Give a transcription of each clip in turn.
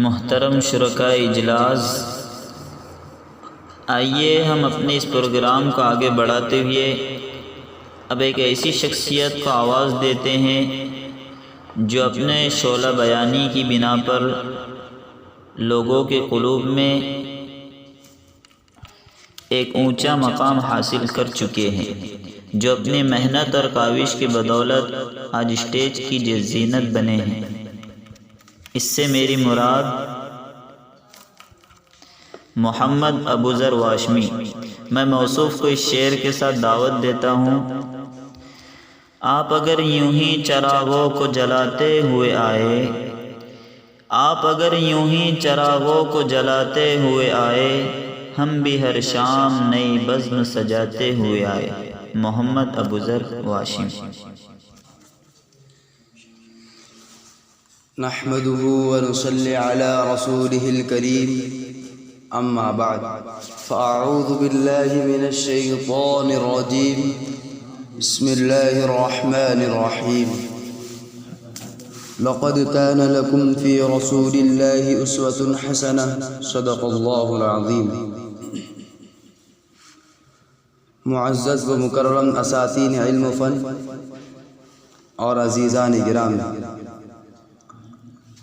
محترم شرکائے اجلاس، آئیے ہم اپنے اس پروگرام کو آگے بڑھاتے ہوئے اب ایک ایسی شخصیت کو آواز دیتے ہیں جو اپنے شعلہ بیانی کی بنا پر لوگوں کے قلوب میں ایک اونچا مقام حاصل کر چکے ہیں، جو اپنی محنت اور کاوش کی بدولت آج اسٹیج کی زینت بنے ہیں۔ اس سے میری مراد محمد ابوذر واشمی۔ میں موصوف کو اس شعر کے ساتھ دعوت دیتا ہوں۔ آپ اگر یوں ہی چراغوں کو جلاتے ہوئے آئے، آپ اگر یوں ہی چراغوں کو جلاتے ہوئے آئے، ہم بھی ہر شام نئی بزم سجاتے ہوئے آئے۔ محمد ابوذر واشمی۔ نحمده ونصلي على رسوله الكريم، أما بعد، فأعوذ بالله من الشيطان الرجيم، بسم الله الرحمن الرحيم۔ لقد كان لكم في رسول الله أسوة حسنة، صدق الله العظيم۔ معزز و مکرم اساتین علم و فن اور عزیزان گرامی،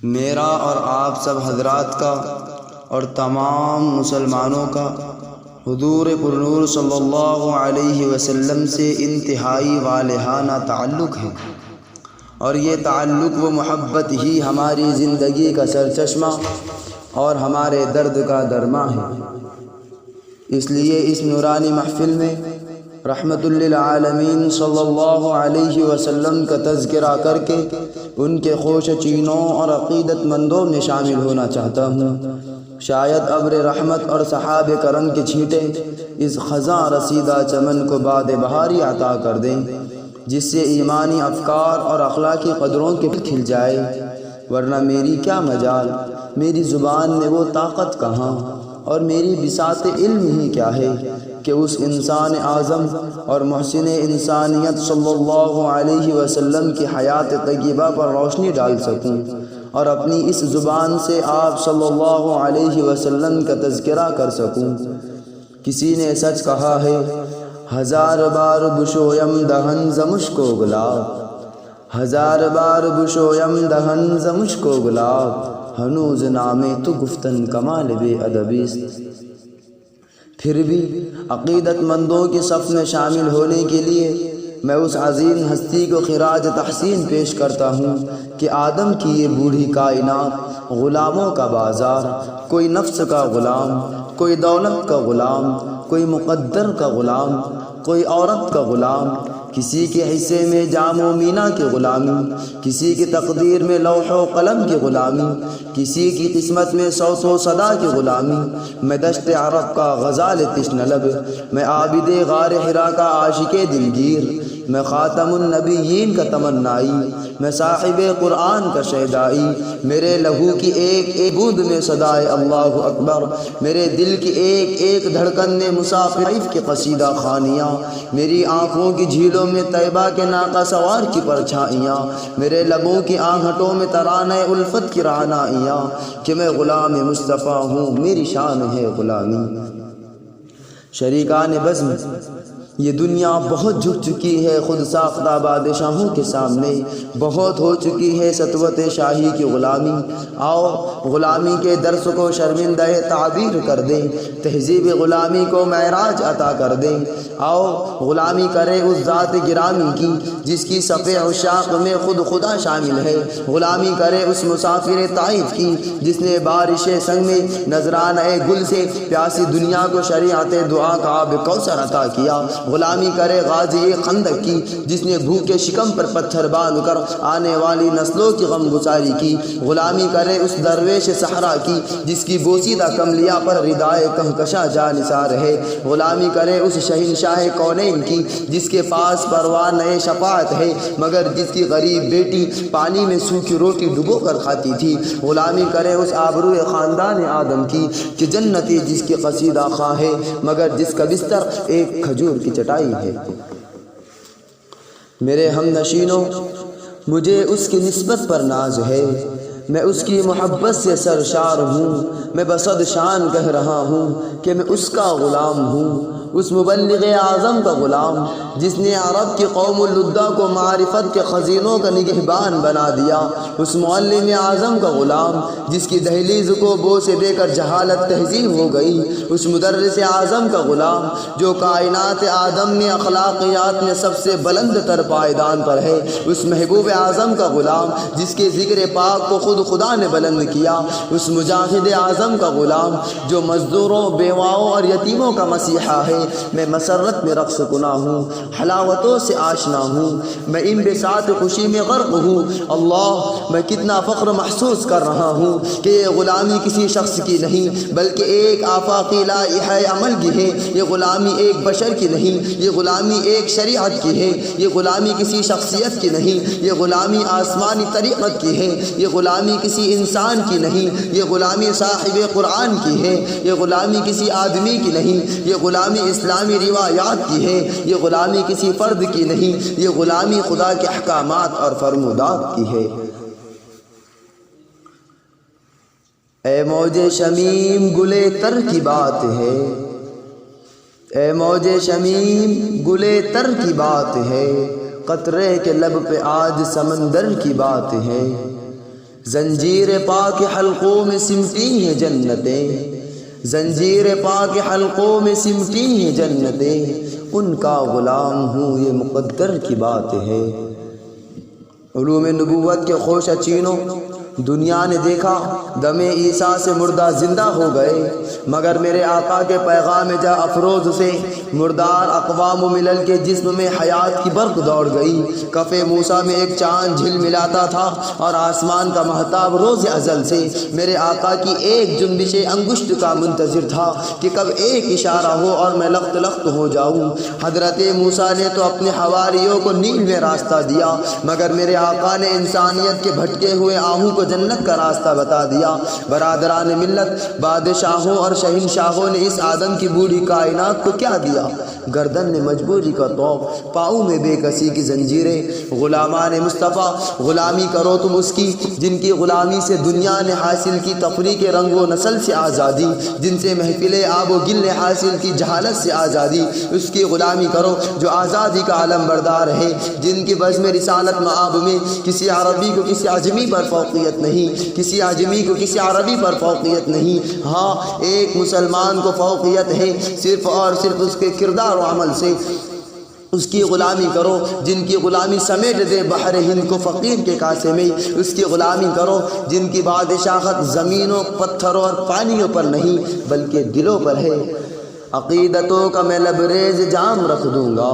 میرا اور آپ سب حضرات کا اور تمام مسلمانوں کا حضور پرنور صلی اللہ علیہ وسلم سے انتہائی والہانہ تعلق ہے، اور یہ تعلق و محبت ہی ہماری زندگی کا سرچشمہ اور ہمارے درد کا درماں ہے۔ اس لیے اس نورانی محفل میں رحمت للعالمین صلی اللہ علیہ وسلم کا تذکرہ کر کے ان کے خوش چینوں اور عقیدت مندوں میں شامل ہونا چاہتا ہوں۔ شاید ابر رحمت اور سحاب کرم کے چھینٹے اس خزاں رسیدہ چمن کو باد بہاری عطا کر دیں، جس سے ایمانی افکار اور اخلاقی قدروں کے کھل جائے، ورنہ میری کیا مجال، میری زبان میں وہ طاقت کہاں، اور میری بساط علم ہی کیا ہے کہ اس انسان اعظم اور محسن انسانیت صلی اللہ علیہ وسلم کی حیات طیبہ پر روشنی ڈال سکوں اور اپنی اس زبان سے آپ صلی اللہ علیہ وسلم کا تذکرہ کر سکوں۔ کسی نے سچ کہا ہے، ہزار بار بشویم دہن ز مشک و گلاب، ہزار بار بشویم دہن ز مشک و گلاب، ہنوز نامے تو گفتن کمال بے ادبیست۔ پھر بھی عقیدت مندوں کے صف میں شامل ہونے کے لیے میں اس عظیم ہستی کو خراج تحسین پیش کرتا ہوں کہ آدم کی یہ بوڑھی کائنات غلاموں کا بازار، کوئی نفس کا غلام، کوئی دولت کا غلام، کوئی مقدر کا غلام، کوئی عورت کا غلام، کسی کے حصے میں جام و مینا کی غلامی، کسی کی تقدیر میں لوح و قلم کی غلامی، کسی کی قسمت میں صوت و صدا کی غلامی۔ میں دشت عرب کا غزال تشنہ لب، میں عابد غار حرا کا عاشق دلگیر، میں خاتم النبیین کا تمنائی، میں صاحب قرآن کا شیدائی، میرے لہو کی ایک ایک بوند میں صدائے اللہ اکبر، میرے دل کی ایک ایک دھڑکن میں مسافر کی قصیدہ خوانیاں، میری آنکھوں کی جھیلوں میں طیبہ کے ناقہ سوار کی پرچھائیاں، میرے لبوں کی آنگھٹوں میں ترانہ الفت کی رعنائیاں، کہ میں غلام مصطفیٰ ہوں، میری شان ہے غلامی۔ شریکان بزم، یہ دنیا بہت جھک چکی ہے خود ساختہ بادشاہوں کے سامنے، بہت ہو چکی ہے سطوت شاہی کی غلامی۔ آؤ غلامی کے درس کو شرمندہ تعبیر کر دیں، تہذیب غلامی کو معراج عطا کر دیں۔ آؤ غلامی کرے اس ذات گرامی کی جس کی صف عشاق میں خود خدا شامل ہے، غلامی کرے اس مسافر طائف کی جس نے بارش سنگ میں نذرانہ گل سے پیاسی دنیا کو شریعت دعا کا آب کوثر عطا کیا، غلامی کرے غازی خندق کی جس نے بھوکے شکم پر پتھر باندھ کر آنے والی نسلوں کی غم گساری کی، غلامی کرے اس درویش صحرا کی جس کی بوسیدہ کملیہ پر ردائے کہکشاں جا نثار ہے، غلامی کرے اس شہنشاہ کونین کی جس کے پاس پروانۂ شفاعت ہے مگر جس کی غریب بیٹی پانی میں سوکھی روٹی ڈبو کر کھاتی تھی، غلامی کرے اس آبروئے خاندان آدم کی کہ جنتی جس کی قصیدہ خواں ہے مگر جس کا بستر ایک کھجور کی چٹائی ہے۔ میرے ہم نشینوں، مجھے اس کی نسبت پر ناز ہے میں اس کی محبت سے سرشار ہوں، میں بصد شان کہہ رہا ہوں کہ میں اس کا غلام ہوں، اس مبلغ اعظم کا غلام جس نے عرب کی قوم اللدہ کو معرفت کے خزینوں کا نگہبان بنا دیا، اس معلم اعظم کا غلام جس کی دہلیز کو بو سے دے کر جہالت تہذیب ہو گئی، اس مدرس اعظم کا غلام جو کائنات آدم میں اخلاقیات میں سب سے بلند تر پائیدان پر ہے، اس محبوب اعظم کا غلام جس کے ذکر پاک کو خود خدا نے بلند کیا، اس مجاہد اعظم کا غلام جو مزدوروں، بیواؤں اور یتیموں کا مسیحا ہے۔ میں مسرت میں رقص کنا ہوں، حلاوتوں سے آشنا ہوں، میں ان بساط خوشی میں غرق ہوں۔ اللہ، میں کتنا فخر محسوس کر رہا ہوں کہ یہ غلامی کسی شخص کی نہیں بلکہ ایک آفاقی لائحہ عمل کی ہے، یہ غلامی ایک بشر کی نہیں، یہ غلامی ایک شریعت کی ہے، یہ غلامی کسی شخصیت کی نہیں، یہ غلامی آسمانی طریقت کی ہے، یہ غلامی کسی انسان کی نہیں، یہ غلامی صاحب قرآن کی ہے، یہ غلامی کسی آدمی کی نہیں، یہ غلامی اسلامی روایات کی ہے، یہ غلامی کسی فرد کی نہیں، یہ غلامی خدا کے احکامات اور فرمودات کی ہے۔ اے موج شمیم گلے تر کی بات ہے، اے موج شمیم گلے تر کی بات ہے، قطرے کے لب پہ آج سمندر کی بات ہے، زنجیر پاک حلقوں میں سمٹی ہیں جنتیں، زنجیر پاک حلقوں میں سمٹی ہیں جنتیں، ان کا غلام ہوں یہ مقدر کی بات ہے۔ علوم نبوت کے خوش چینوں دنیا نے دیکھا دم عیسیٰ سے مردہ زندہ ہو گئے، مگر میرے آقا کے پیغام جا افروز سے مردار اقوام و ملل کے جسم میں حیات کی برق دوڑ گئی۔ کف موسیٰ میں ایک چاند جھل ملاتا تھا اور آسمان کا مہتاب روز ازل سے میرے آقا کی ایک جنبش انگشت کا منتظر تھا کہ کب ایک اشارہ ہو اور میں لخت لخت ہو جاؤں۔ حضرت موسیٰ نے تو اپنے حواریوں کو نیل میں راستہ دیا، مگر میرے آقا نے انسانیت کے بھٹکے ہوئے آہوں کو جنت کا راستہ بتا دیا۔ برادران ملت، بادشاہوں اور شہنشاہوں نے اس آدم کی بوڑھی کائنات کو کیا دیا؟ گردن میں مجبوری کا طوق، پاؤں میں بے کسی کی زنجیریں۔ غلامان مصطفیٰ، غلامی کرو تم اس کی جن کی غلامی سے دنیا نے حاصل کی تفریق رنگ و نسل سے آزادی، جن سے محفل آب و گل نے حاصل کی جہالت سے آزادی۔ اس کی غلامی کرو جو آزادی کا علم بردار ہے، جن کی بزم رسالت مآب میں کسی عربی کو کسی عجمی پر فوقیت نہیں، کسی عجمی کو کسی عربی پر فوقیت نہیں۔ ہاں، ایک مسلمان کو فوقیت ہے صرف اور صرف اس کے کردار و عمل سے۔ اس کی غلامی کرو جن کی غلامی سمیٹ دے بحر ہند کو فقیر کے کاسے میں، اس کی غلامی کرو جن کی بادشاہت زمینوں، پتھروں اور پانیوں پر نہیں بلکہ دلوں پر ہے۔ عقیدتوں کا میں لبریز جام رکھ دوں گا،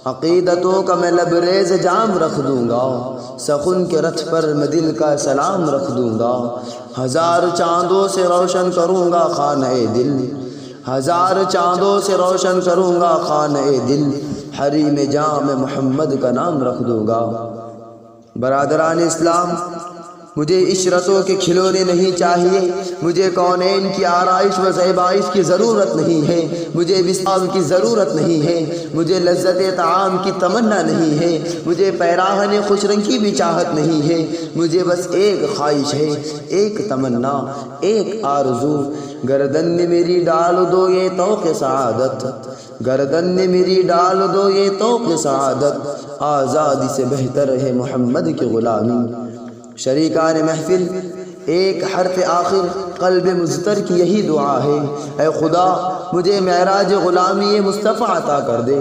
عقیدتوں کا میں لبریز جام رکھ دوں گا، سخن کے رتھ پر میں دل کا سلام رکھ دوں گا۔ ہزار چاندوں سے روشن کروں گا خانہ دل، ہزار چاندوں سے روشن کروں گا خانہ دل، حریم جام محمد کا نام رکھ دوں گا۔ برادران اسلام، مجھے عشرتوں کے کھلونے نہیں چاہیے، مجھے کونین کی آرائش و زیبائش کی ضرورت نہیں ہے، مجھے وصال کی ضرورت نہیں ہے، مجھے لذت طعام کی تمنا نہیں ہے، مجھے پیراہن خوش رنگی بھی چاہت نہیں ہے، مجھے بس ایک خواہش ہے، ایک تمنا، ایک آرزو۔ گردن میں میری ڈال دو یہ طوق سعادت، گردن میں میری ڈال دو یہ طوق سعادت، آزادی سے بہتر ہے محمد کی غلامی۔ شریکان محفل، ایک حرف آخر قلب مضطر کی یہی دعا ہے، اے خدا مجھے معراج غلامی مصطفیٰ عطا کر دے،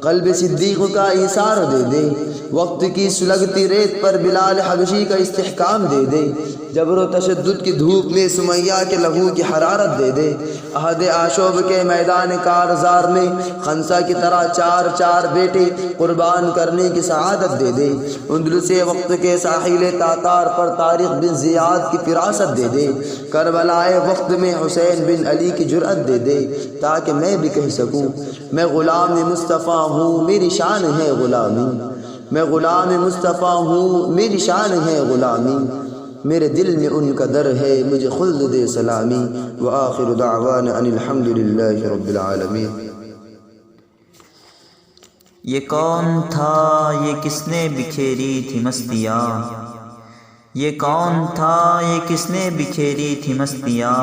قلب صدیق کا ایثار دے دے، وقت کی سلگتی ریت پر بلال حبشی کا استحکام دے دے، جبر و تشدد کی دھوپ میں سمیہ کے لہو کی حرارت دے دے، عہد آشوب کے میدان کارزار میں خنسا کی طرح چار چار بیٹے قربان کرنے کی سعادت دے دے، اندلس وقت کے ساحل تاتار پر طارق بن زیاد کی فراست دے دے، کربلائے وقت میں حسین بن علی کی جرأت دے دے، تاکہ میں بھی کہہ سکوں میں غلام مصطفیٰ ہوں، میری شان ہے غلامی، میں غلام مصطفیٰ ہوں، میری شان ہے غلامی، میرے دل میں ان کا در ہے، مجھے خلد دے سلامی۔ وآخر دعوانا ان الحمدللہ رب العالمین۔ یہ کون تھا، یہ کس نے بکھیری تھی مستیاں، یہ کون تھا، یہ کس نے بکھیری تھی مستیاں،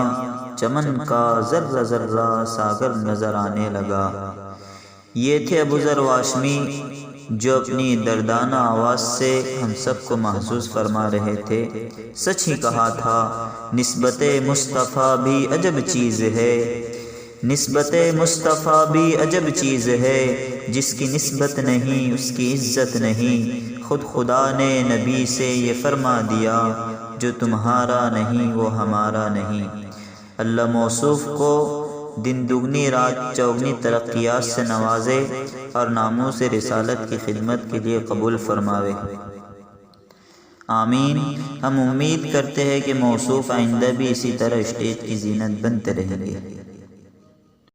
چمن کا ذرہ ذرہ ساگر نظر آنے لگا۔ یہ تھے ابو ذر واشمی جو اپنی دردانہ آواز سے ہم سب کو محظوظ فرما رہے تھے۔ سچ ہی کہا تھا، نسبت مصطفیٰ بھی عجب چیز ہے، نسبت مصطفیٰ بھی عجب چیز ہے، جس کی نسبت نہیں اس کی عزت نہیں۔ خود خدا نے نبی سے یہ فرما دیا، جو تمہارا نہیں وہ ہمارا نہیں۔ اللہ موصوف کو دن دگنی رات چوگنی ترقیات سے نوازے اور ناموس رسالت کی خدمت کے لیے قبول فرماوے، آمین۔ ہم امید کرتے ہیں کہ موصوف آئندہ بھی اسی طرح اسٹیج کی زینت بنتے رہیں گے۔